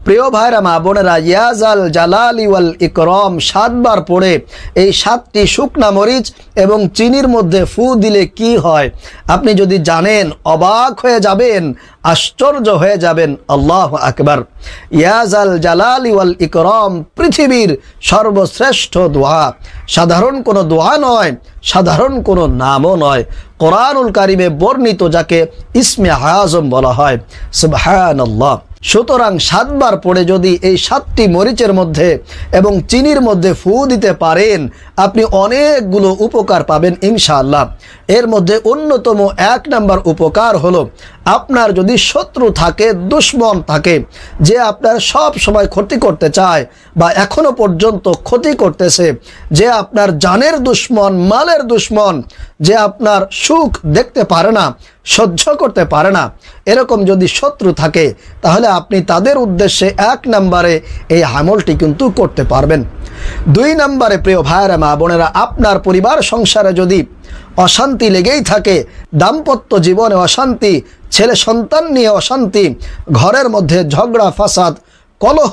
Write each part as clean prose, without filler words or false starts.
প্রিয় ভাইরা মা বোনেরা, ইয়াজাল জালালি ওয়াল ইকরাম 7 বার পড়ে এই 7টি শুকনা মরিচ এবং চিনির মধ্যে ফু দিলে কি হয় আপনি যদি জানেন অবাক হয়ে যাবেন, আশ্চর্য হয়ে যাবেন। আল্লাহু আকবার। ইয়াজাল জালালি ওয়াল ইকরাম পৃথিবীর সর্বশ্রেষ্ঠ দোয়া, সাধারণ কোনো দোয়া নয়, সাধারণ কোনো নামও নয়। কোরআনুল কারিমে বর্ণিত যাকে ইসমে আযম বলা হয়। সুবহানাল্লাহ। সুতরাং 7 বার পড়ে যদি এই 7টি মরিচের মধ্যে এবং চিনির মধ্যে ফু দিতে পারেন আপনি অনেকগুলো উপকার পাবেন ইনশাআল্লাহ। এর মধ্যে অন্যতম 1 নাম্বার উপকার হলো, আপনার যদি শত্রু থাকে, দুশমন থাকে, যে আপনার সব সময় ক্ষতি করতে চায় বা এখনো পর্যন্ত ক্ষতি করতেছে, যে আপনার জানের দুশমন, মালের দুশমন, যে আপনার সুখ দেখতে পারে না, সহ্য করতে পারে না, এরকম যদি শত্রু থাকে তাহলে আপনি তাদের উদ্দেশ্যে 1 নম্বরে এই আমলটি কিন্তু করতে পারবেন। 2 নম্বরে প্রিয় ভাইরা মা বোনেরা, আপনার পরিবার সংসারে যদি অশান্তি লেগেই থাকে, দাম্পত্য জীবনে অশান্তি, ছেলে সন্তান নিয়ে অশান্তি, ঘরের মধ্যে ঝগড়া ফাসাদ কলহ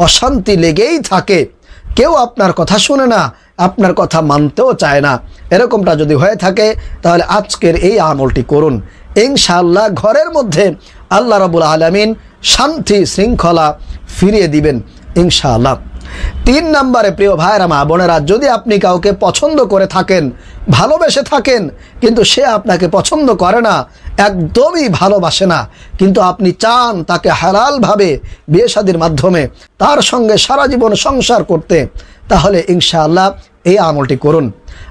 অশান্তি লেগেই থাকে, কেউ আপনার কথা শুনে না, আপনার কথা মানতেও চায় না, এরকমটা যদি হয়ে থাকে তাহলে আজকের এই আমলটি করুন। ইনশাআল্লাহ ঘরের মধ্যে আল্লাহ রাব্বুল আলামিন শান্তি শৃঙ্খলা ফিরিয়ে দিবেন ইনশাআল্লাহ। 3 নম্বরে প্রিয় ভাইরা মা বোনেরা, যদি আপনি কাউকে পছন্দ করে থাকেন, ভালোবেসে থাকেন, কিন্তু সে আপনাকে পছন্দ করে না, একদমই ভালোবাসে না, কিন্তু আপনি চান তাকে হালালভাবে বিয়ে শাদীর মাধ্যমে তার সঙ্গে সারা জীবন সংসার করতে, তাহলে ইনশাআল্লাহ এই আমলটি করুন।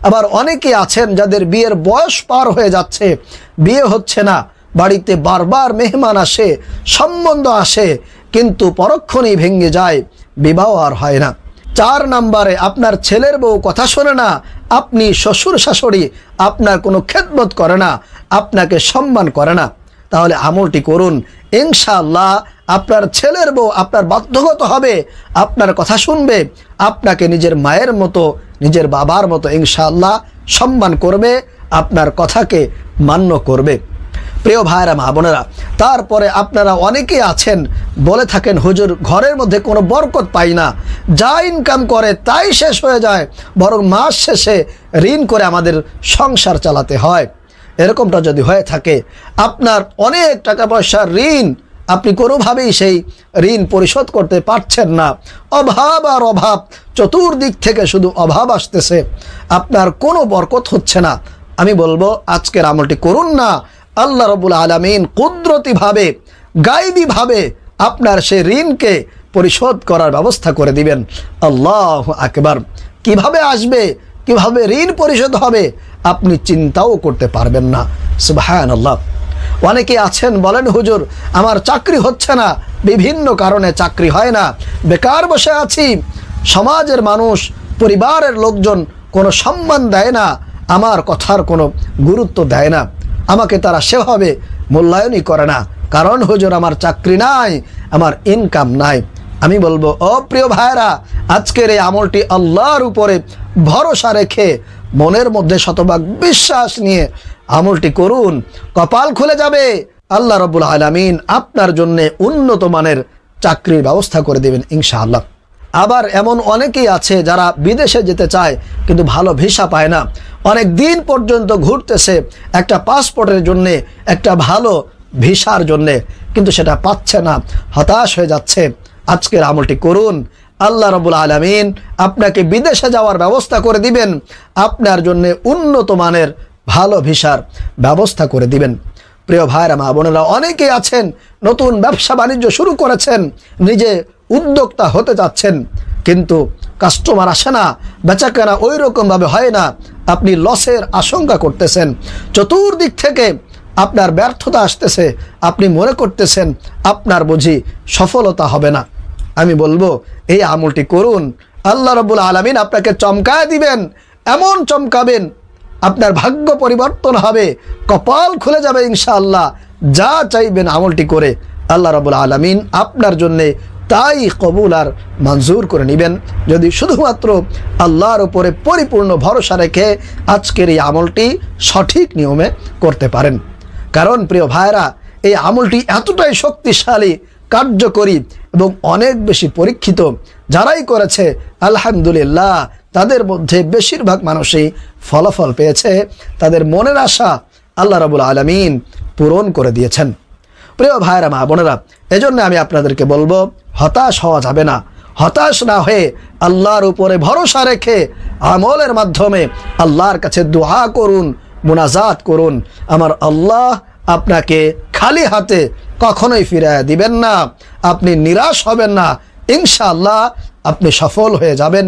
আবার অনেকে আছেন যাদের বিয়ের বয়স পার হয়ে যাচ্ছে, বিয়ে হচ্ছে না, বাড়িতে বারবার মেহমান আসে, সম্বন্ধ আসে, কিন্তু পরক্ষণেই ভেঙে যায়, বিবাহ আর হয় না। 4 নম্বরে, আপনার ছেলের বউ কথা শোনে না, আপনি শ্বশুর শাশুড়ি আপনার কোনো খেদমত করে না, আপনাকে সম্মান করে না, তাহলে আমলটি করুন। ইনশাআল্লাহ আপনার ছেলের বউ আপনার বাধ্যগত হবে, আপনার কথা শুনবে, আপনাকে নিজের মায়ের মতো, নিজের বাবার মতো ইনশাআল্লাহ সম্মান করবে, আপনার কথাকে মান্য করবে। প্রিয় ভাইরা মা বোনেরা, তারপরে আপনারা অনেকেই আছেন বলে থাকেন, হুজুর ঘরের মধ্যে কোনো বরকত পাই না, যা ইনকাম করে তাই শেষ হয়ে যায়, বরং মাস শেষে ঋণ করে আমাদের সংসার চালাতে হয়। এরকমটা যদি হয়ে থাকে, আপনার অনেক টাকা পয়সার ঋণ, আপনি কোনোভাবেই সেই ঋণ পরিশোধ করতে পারছেন না, অভাব আর অভাব, চতুর্দিক থেকে শুধু অভাব আসতেছে, আপনার কোনো বরকত হচ্ছে না, আমি বলবো আজকের আমলটি করুন না। আল্লাহ রাব্বুল আলামিন কুদরতিভাবে, গায়বীভাবে আপনার সেই ঋণকে পরিশোধ করার ব্যবস্থা করে দিবেন। আল্লাহু আকবার। কিভাবে আসবে, কিভাবে ঋণ পরিশোধ হবে আপনি চিন্তাও করতে পারবেন না। সুবহানাল্লাহ। অনেকে আছেন বলেন, হুজুর আমার চাকরি হচ্ছে না, বিভিন্ন কারণে চাকরি হয় না, বেকার বসে আছি, সমাজের মানুষ, পরিবারের লোকজন কোনো সম্মান দেয় না, আমার কথার কোনো গুরুত্ব দেয় না, আমাকে তারা সেভাবে মূল্যায়নই করে না, কারণ হুজুর আমার চাকরি নাই, আমার ইনকাম নাই। আমি বলবো, ও প্রিয় ভাইরা, আজকের এই আমলটি আল্লাহর উপরে ভরসা রেখে মনের মধ্যে শতভাগ বিশ্বাস নিয়ে আমলটি করুন, কপাল খুলে যাবে, আল্লাহ রাব্বুল আলামিন আপনার জন্য উন্নত মানের চাকরির ব্যবস্থা করে দেবেন ইনশাআল্লাহ। আবার এমন অনেকেই আছে যারা বিদেশে যেতে চায় কিন্তু ভালো ভিসা পায় না, অনেক দিন পর্যন্ত ঘুরতেছে একটা পাসপোর্টের জন্যে, একটা ভালো ভিসার জন্যে, কিন্তু সেটা পাচ্ছে না, হতাশ হয়ে যাচ্ছে। আজকের আমলটি করুন, আল্লাহ রাব্বুল আলামিন আপনাকে বিদেশে যাওয়ার ব্যবস্থা করে দিবেন, আপনার জন্য উন্নত মানের ভালো ভিসার ব্যবস্থা করে দিবেন। প্রিয় ভাইরা মা বোনেরা, অনেকেই আছেন নতুন ব্যবসা বাণিজ্য শুরু করেছেন, নিজে উদ্যোক্তা হতে যাচ্ছেন, কিন্তু কাস্টমার আসে না, বেচাকেনা ওই রকমভাবে হয় না, আপনি লসের আশঙ্কা করতেছেন, চতুর্দিক থেকে আপনার ব্যর্থতা আসতেছে, আপনি মনে করতেছেন আপনার বুঝি সফলতা হবে না। আমি বলবো এই আমলটি করুন, আল্লাহ রাব্বুল আলামিন আপনাকে চমকায় দিবেন, এমন চমকাবেন আপনার ভাগ্য পরিবর্তন হবে, কপাল খুলে যাবে ইনশাআল্লাহ। যা চাইবেন আমলটি করে আল্লাহ রাব্বুল আলামিন আপনার জন্যে তাই কবুল আর মঞ্জুর করে নেবেন, যদি শুধুমাত্র আল্লাহর উপরে পরিপূর্ণ ভরসা রেখে আজকের এই আমলটি সঠিক নিয়মে করতে পারেন। কারণ প্রিয় ভাইরা, এই আমলটি এতটাই শক্তিশালী, কার্যকরী এবং অনেক বেশি পরীক্ষিত। যারাই করেছে আলহামদুলিল্লাহ তাদের মধ্যে বেশিরভাগ মানুষই ফলাফল পেয়েছে, তাদের মনের আশা আল্লাহ রাব্বুল আলামিন পূরণ করে দিয়েছেন। প্রিয় ভাইরা মা বোনেরা, এজন্য আমি আপনাদেরকে বলবো হতাশ হওয়া যাবে না। হতাশ না হয়ে আল্লাহর উপরে ভরসা রেখে আমলের মাধ্যমে আল্লাহর কাছে দোয়া করুন, মুনাজাত করুন। আমার আল্লাহ আপনাকে খালি হাতে কখনোই ফিরিয়ে দিবেন না, আপনি নিরাশ হবেন না, ইনশাআল্লাহ আপনি সফল হয়ে যাবেন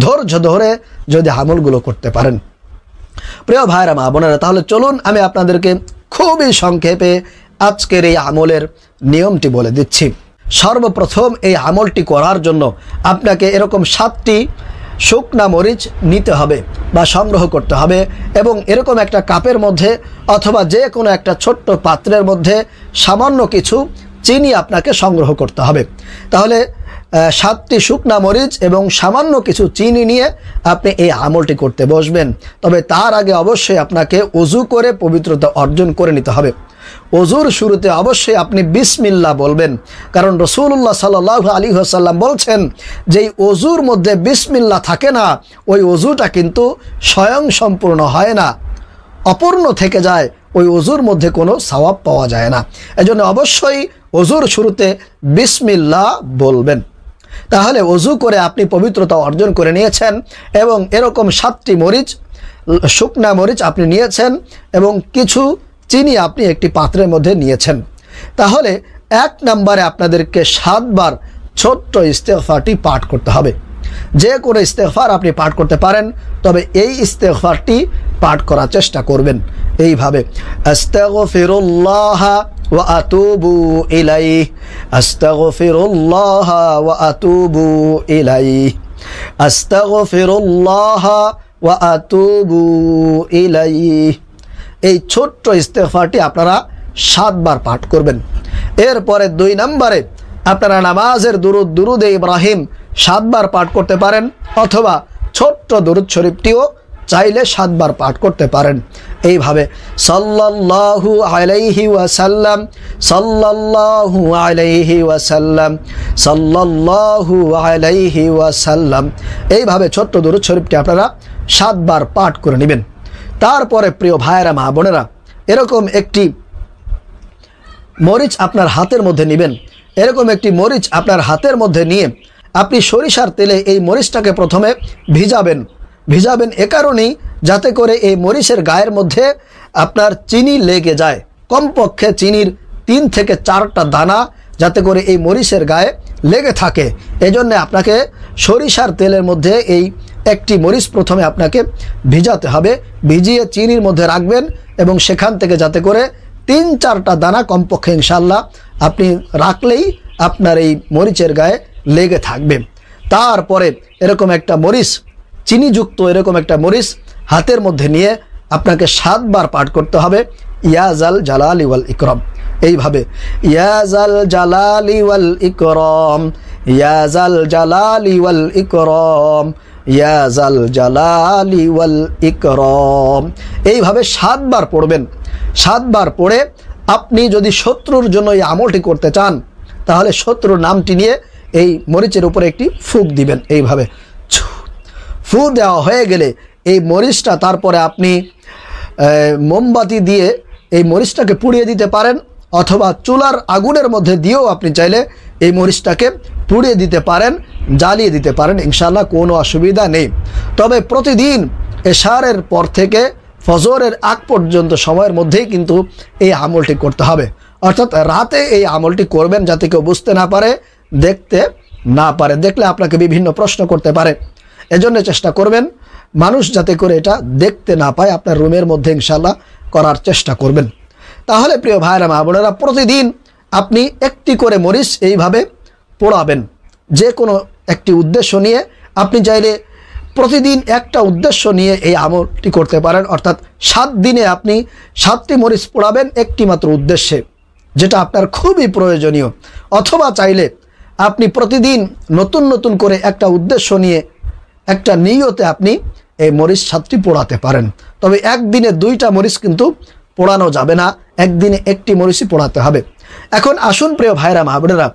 ধৈর্য ধরে যদি আমলগুলো করতে পারেন। প্রিয় ভাইরা মা বোনেরা, তাহলে চলুন আমি আপনাদেরকে খুবই সংক্ষেপে আজকের এই আমলের নিয়মটি বলে দিচ্ছি। সর্বপ্রথম এই আমলটি করার জন্য আপনাকে এরকম 7টি শুকনা মরিচ নিতে হবে বা সংগ্রহ করতে হবে এবং এরকম একটা কাপের মধ্যে অথবা যে কোনো একটা ছোট্ট পাত্রের মধ্যে সামান্য কিছু চিনি আপনাকে সংগ্রহ করতে হবে। তাহলে 7টি শুকনা মরিচ এবং সামান্য কিছু চিনি নিয়ে আপনি এই আমলটি করতে বসবেন। তবে তার আগে অবশ্যই আপনাকে ওযু করে পবিত্রতা অর্জন করে নিতে হবে। ওযুর শুরুতে অবশ্যই আপনি বিসমিল্লাহ বলবেন, কারণ রাসূলুল্লাহ সাল্লাল্লাহু আলাইহি ওয়াসাল্লাম বলছেন যেই ওযুর মধ্যে বিসমিল্লাহ থাকে না ওই ওযুটা কিন্তু স্বয়ং সম্পূর্ণ হয় না, অপূর্ণ থেকে যায়, ওই ওযুর মধ্যে কোনো সওয়াব পাওয়া যায় না। এজন্য অবশ্যই ওযুর শুরুতে বিসমিল্লাহ বলবেন। তাহলে ওযু করে আপনি পবিত্রতা অর্জন করে নিয়েছেন এবং এরকম 7টি মরিচ শুকনা মরিচ আপনি নিয়েছেন এবং কিছু চিনি আপনি একটি পাত্রের মধ্যে নিয়েছেন। তাহলে 1 নম্বরে আপনাদেরকে 7 বার ছোট্ট ইস্তেগফারটি পাঠ করতে হবে। যে কোনো ইস্তেগফার আপনি পাঠ করতে পারেন, তবে এই ইস্তেগফারটি পাঠ করার চেষ্টা করবেন এইভাবে, আস্তাগফিরুল্লাহ ওয়া আতুবু ইলাইহি, আস্তাগফিরুল্লাহ ওয়া আতুবু ইলাইহি, আস্তাগফিরুল্লাহ ওয়া আতুবু ইলাইহি। এই ছোট্ট ইস্তেগফারটি আপনারা 7 বার পাঠ করবেন। এরপরে 2 নম্বরে আপনারা নামাজের দুরুদে ইব্রাহিম 7 বার পাঠ করতে পারেন অথবা ছোট্ট দুরুদ শরীফটিও চাইলে 7 বার পাঠ করতে পারেন। এইভাবে সাল্লাল্লাহু আলাইহি ওয়াসাল্লাম, সাল্লাল্লাহু আলাইহি ওয়াসাল্লাম, সাল্লাল্লাহু আলাইহি ওয়াসাল্লাম, এইভাবে ছোট্ট দুরুদ শরীফটি আপনারা 7 বার পাঠ করে নেবেন। তারপরে প্রিয় ভাইয়েরা মা বোনেরা, এরকম একটি মরিচ আপনার হাতের মধ্যে নেবেন। এরকম একটি মরিচ আপনার হাতের মধ্যে নিয়ে আপনি সরিষার তেলে এই মরিচটাকে প্রথমে ভিজাবেন এ কারণেই যাতে করে এই মরিচের গায়ের মধ্যে আপনার চিনি লেগে যায়। কমপক্ষে চিনির 3 থেকে 4টা দানা যাতে করে এই মরিচের গায়ে লেগে থাকে। এজন্য আপনাকে সরিষার তেলের মধ্যে এই একটি মরিচ প্রথমে আপনাকে ভিজাতে হবে, ভিজিয়ে চিনির মধ্যে রাখবেন এবং সেখান থেকে যাতে করে 3-4টা দানা কমপক্ষে ইনশাআল্লাহ আপনি রাখলেই আপনার এই মরিচের গায়ে লেগে থাকবে। তারপরে এরকম একটা মরিচ, চিনিযুক্ত এরকম একটা মরিচ হাতের মধ্যে নিয়ে আপনাকে 7 বার পাঠ করতে হবে, ইয়া জাল জালালি ওয়াল ইকরাম। এইভাবে ইয়া জাল জালালি ওয়াল ইকরাম, ইয়া জাল জালালি ওয়াল ইকরাম, ইয়া জাল জালালি ওয়াল ইকরাম, এইভাবে 7 বার পড়বেন। 7 বার পড়ে আপনি যদি শত্রুর জন্য এই আমলটি করতে চান তাহলে শত্রুর নামটি নিয়ে এই মরিচের উপরে একটি ফুঁক দিবেন। এইভাবে ফু দেওয়া হয়ে গেলে এই মরিচটা তারপরে আপনি মোমবাতি দিয়ে এই মরিচটাকে পুড়িয়ে দিতে পারেন অথবা চুলার আগুনের মধ্যে দিয়েও আপনি চাইলে এই মরিচটাকে পুড়িয়ে দিতে পারেন, জ্বালিয়ে দিতে পারেন, ইনশাআল্লাহ কোনো অসুবিধা নেই। তবে প্রতিদিন এশারের পর থেকে ফজরের আগ পর্যন্ত সময়ের মধ্যেই কিন্তু এই আমলটি করতে হবে, অর্থাৎ রাতে এই আমলটি করবেন যাতে কেউ বুঝতে না পারে, দেখতে না পারে। দেখলে আপনাকে বিভিন্ন প্রশ্ন করতে পারে, এজন্য চেষ্টা করবেন মানুষ যাতে করে এটা দেখতে না পায়। আপনার রুমের মধ্যে ইনশাআল্লাহ করার চেষ্টা করবেন। তাহলে প্রিয় ভাইরা মা বোনেরা, প্রতিদিন আপনি একটি করে মরিচ এইভাবে পোড়াবেন। যে কোনো একটি উদ্দেশ্য নিয়ে আপনি চাইলে প্রতিদিন একটা উদ্দেশ্য নিয়ে এই আমলটি করতে পারেন, অর্থাৎ 7 দিনে আপনি 7টি মরিচ পোড়াবেন একটি মাত্র উদ্দেশ্যে, যেটা আপনার খুবই প্রয়োজনীয়। অথবা চাইলে আপনি প্রতিদিন নতুন নতুন করে একটা উদ্দেশ্য নিয়ে একটা নিয়তে আপনি এই মরিচ 7টি পোড়াতে পারেন। তবে একদিনে 2টা মরিচ কিন্তু পোড়ানো যাবে না, একদিনে একটি মরিচই পোড়াতে হবে। এখন আসুন প্রিয় ভাইরা মা বোনেরা,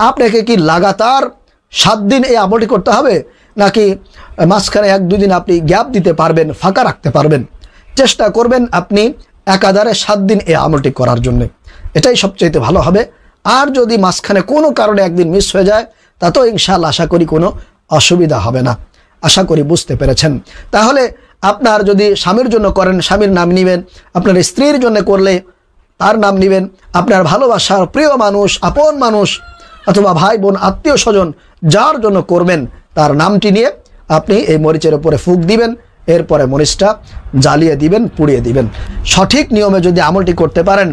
আপনাকে কি লাগাতার 7 দিন এই আমলটি করতে হবে, নাকি মাঝখানে 1-2 দিন আপনি গ্যাপ দিতে পারবেন, ফাঁকা রাখতে পারবেন? চেষ্টা করবেন আপনি একাধারে 7 দিন এই আমলটি করার জন্য, এটাই সবচেয়ে ভালো হবে। আর যদি মাঝখানে কোনো কারণে একদিন মিস হয়ে যায়, তাতেও ইনশাআল্লাহ আশা করি কোনো অসুবিধা হবে না। আশা করি বুঝতে পেরেছেন। তাহলে আপনার যদি স্বামীর জন্য করেন, স্বামীর নাম নেবেন, আপনার স্ত্রীর জন্য করলে তার নাম নেবেন, আপনার ভালোবাসার প্রিয় মানুষ, আপন মানুষ অথবা ভাই বোন আত্মীয় স্বজন যার জন্য করবেন তার নামটি নিয়ে আপনি এই মরিচের উপরে ফুঁক দিবেন, এরপরে মরিচটা জ্বালিয়ে দিবেন, পুড়িয়ে দিবেন। সঠিক নিয়মে যদি আমলটি করতে পারেন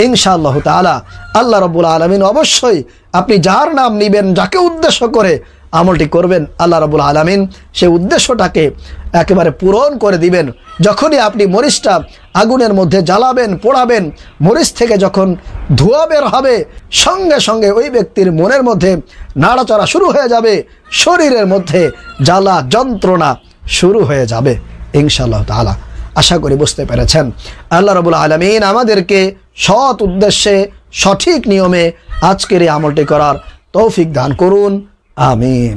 ইনশাআল্লাহ তাআলা আল্লাহ রাব্বুল আলামিন অবশ্যই আপনি যার নাম নেবেন, যাকে উদ্দেশ্য করে আমলটি করবেন, আল্লাহ রাব্বুল আলামিন সেই উদ্দেশ্যটাকে একেবারে পূরণ করে দিবেন। যখনই আপনি মরিচটা আগুনের মধ্যে জ্বালাবেন, পোড়াবেন, মরিচ থেকে যখন ধোঁয়া বের হবে, সঙ্গে সঙ্গে ওই ব্যক্তির মনের মধ্যে নাড়াচড়া শুরু হয়ে যাবে, শরীরের মধ্যে জ্বালা যন্ত্রণা শুরু হয়ে যাবে ইনশাআল্লাহ তাআলা। আশা করি বুঝতে পেরেছেন। আল্লাহ রাব্বুল আলামিন আমাদেরকে সৎ উদ্দেশ্যে সঠিক নিয়মে আজকের এই আমলটি করার তৌফিক দান করুন। আমিন।